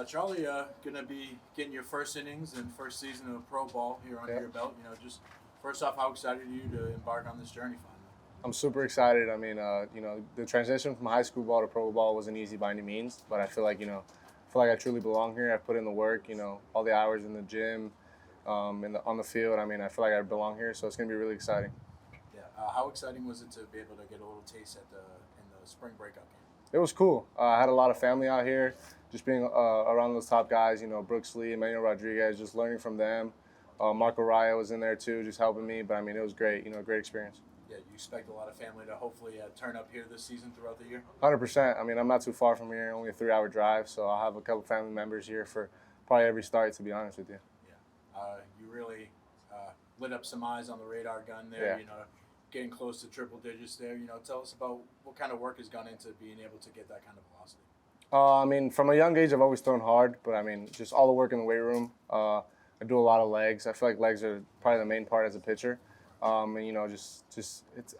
Charlie, gonna be getting your first innings and first season of pro ball here under your belt. Just first off, how excited are you to embark on this journey finally? I'm super excited. I mean, the transition from high school ball to pro ball wasn't easy by any means, but I feel like, I truly belong here. I've put in the work, all the hours in the gym, on the field. I mean, I feel like I belong here, so it's going to be really exciting. Yeah. How exciting was it to be able to get a little taste in the spring breakup game? It was cool. I had a lot of family out here, just being around those top guys, Brooks Lee, Emmanuel Rodriguez, just learning from them. Marco Raya was in there too, just helping me, but I mean, it was great, great experience. Yeah, you expect a lot of family to hopefully turn up here this season throughout the year? 100%. I mean, I'm not too far from here, only a 3-hour drive, so I'll have a couple family members here for probably every start, to be honest with you. Yeah. You really lit up some eyes on the radar gun there, Yeah. Getting close to triple digits there. Tell us about what kind of work has gone into being able to get that kind of velocity. I mean, from a young age, I've always thrown hard, but I mean, just all the work in the weight room. I do a lot of legs. I feel like legs are probably the main part as a pitcher. And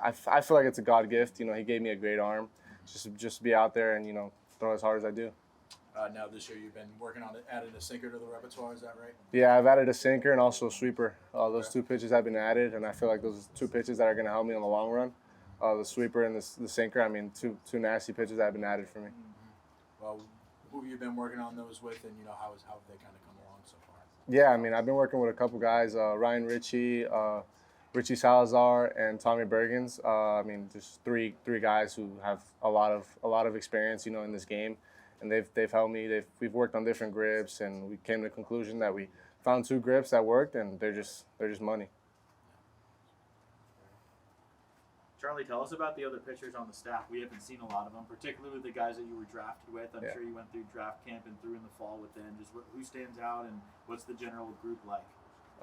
I feel like it's a God gift. He gave me a great arm, just to be out there and throw as hard as I do. Now this year you've been working on adding a sinker to the repertoire. Is that right? Yeah, I've added a sinker and also a sweeper. Those two pitches have been added, and I feel like those are two pitches that are going to help me in the long run. The sweeper and the sinker. I mean, two nasty pitches that have been added for me. Mm-hmm. Well, who have you been working on those with, and how have they kind of come along so far? Yeah, I mean, I've been working with a couple guys, Ryan Ritchie, Richie Salazar, and Tommy Bergens. I mean, just three guys who have a lot of experience, in this game, and they've helped me. We've worked on different grips, and we came to the conclusion that we found two grips that worked, and they're just money. Charlie, tell us about the other pitchers on the staff. We haven't seen a lot of them, particularly the guys that you were drafted with. I'm sure you went through draft camp and through in the fall with them. Just who stands out, and what's the general group like?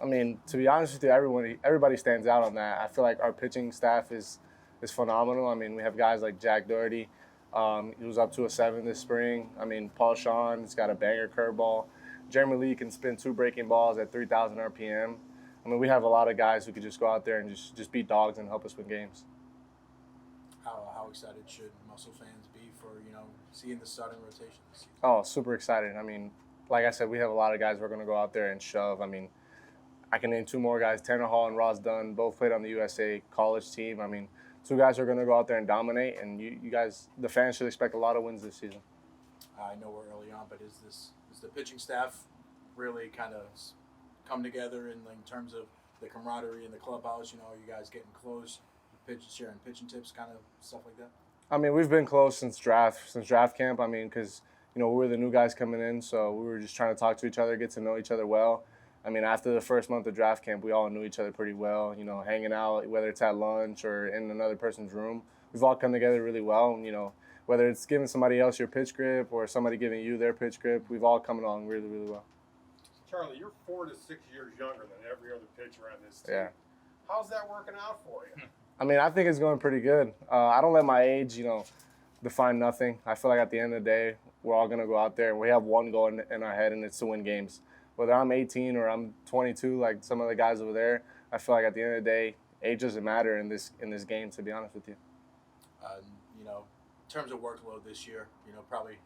I mean, to be honest with you, everybody stands out on that. I feel like our pitching staff is phenomenal. I mean, we have guys like Jack Doherty. He was up to a 7 this spring. I mean, Paul Shawn has got a banger curveball. Jeremy Lee can spin 2 breaking balls at 3,000 RPM. I mean, we have a lot of guys who could just go out there and just beat dogs and help us win games. How excited should Mussel fans be for seeing the starting rotation this season? Oh, super excited. I mean, like I said, we have a lot of guys who are going to go out there and shove. I mean, I can name 2 more guys, Tanner Hall and Ross Dunn, both played on the USA college team. I mean, 2 guys are going to go out there and dominate, and you guys, the fans, should expect a lot of wins this season. I know we're early on, but is the pitching staff really kind of come together in terms of the camaraderie in the clubhouse? Are you guys getting close, sharing pitching tips, kind of stuff like that? I mean, we've been close since draft camp. I mean, because we were the new guys coming in, so we were just trying to talk to each other, get to know each other well. I mean, after the first month of draft camp, we all knew each other pretty well, hanging out, whether it's at lunch or in another person's room. We've all come together really well. Whether it's giving somebody else your pitch grip or somebody giving you their pitch grip, we've all come along really, really well. Charlie, you're 4 to 6 years younger than every other pitcher on this team. Yeah. How's that working out for you? I mean, I think it's going pretty good. I don't let my age, define nothing. I feel like at the end of the day, we're all going to go out there and we have one goal in our head, and it's to win games. Whether I'm 18 or I'm 22, like some of the guys over there, I feel like at the end of the day, age doesn't matter in this game, to be honest with you. In terms of workload this year, probably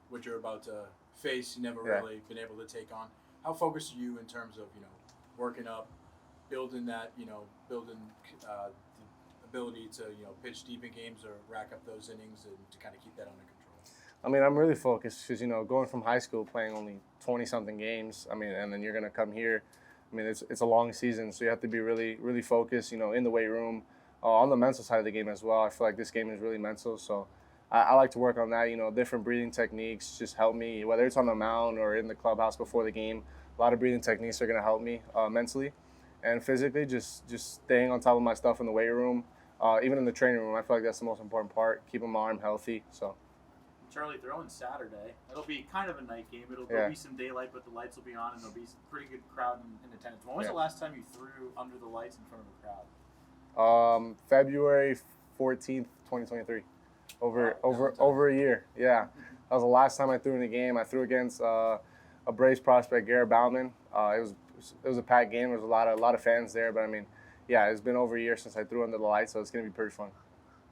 what you're about to face, you never really been able to take on. How focused are you in terms of, working up, building that, building the ability to, pitch deep in games or rack up those innings and to kind of keep that under control? I mean, I'm really focused because, going from high school playing only 20-something games, I mean, and then you're going to come here. I mean, it's a long season, so you have to be really, really focused, in the weight room, on the mental side of the game as well. I feel like this game is really mental, so I like to work on that. Different breathing techniques just help me, whether it's on the mound or in the clubhouse before the game. A lot of breathing techniques are going to help me mentally and physically, just staying on top of my stuff in the weight room, even in the training room. I feel like that's the most important part, keeping my arm healthy, so. Charlie, throwing Saturday, it'll be kind of a night game. There'll be some daylight, but the lights will be on, and there'll be a pretty good crowd in attendance. When was the last time you threw under the lights in front of a crowd? February 14th, 2023. Over a year. Yeah, that was the last time I threw in a game. I threw against a Braves prospect, Garrett Bauman. It was a packed game. There was a lot of fans there, but I mean, yeah, it's been over a year since I threw under the lights, so it's gonna be pretty fun.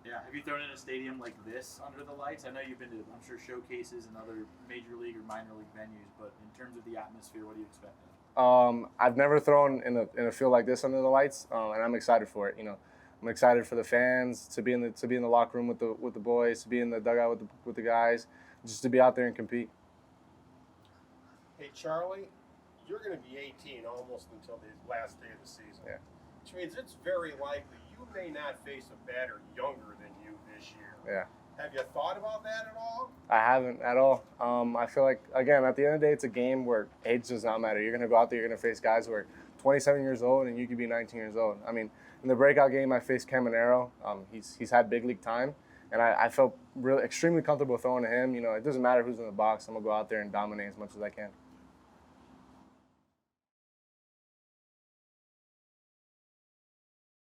Yeah. Have you thrown in a stadium like this under the lights? I know you've been to, I'm sure, showcases and other major league or minor league venues, but in terms of the atmosphere, what do you expect? I've never thrown in a field like this under the lights, and I'm excited for it. I'm excited for the fans to be in the locker room with the boys, to be in the dugout with the guys, just to be out there and compete. Hey, Charlie, you're going to be 18 almost until the last day of the season. Yeah. Which means it's very likely you may not face a batter younger than you this year. Yeah. Have you thought about that at all? I haven't at all. I feel like, again, at the end of the day, it's a game where age does not matter. You're going to go out there, you're going to face guys who are 27 years old, and you could be 19 years old. I mean, in the breakout game, I faced Caminero. He's had big league time, and I felt really extremely comfortable throwing to him. It doesn't matter who's in the box. I'm going to go out there and dominate as much as I can.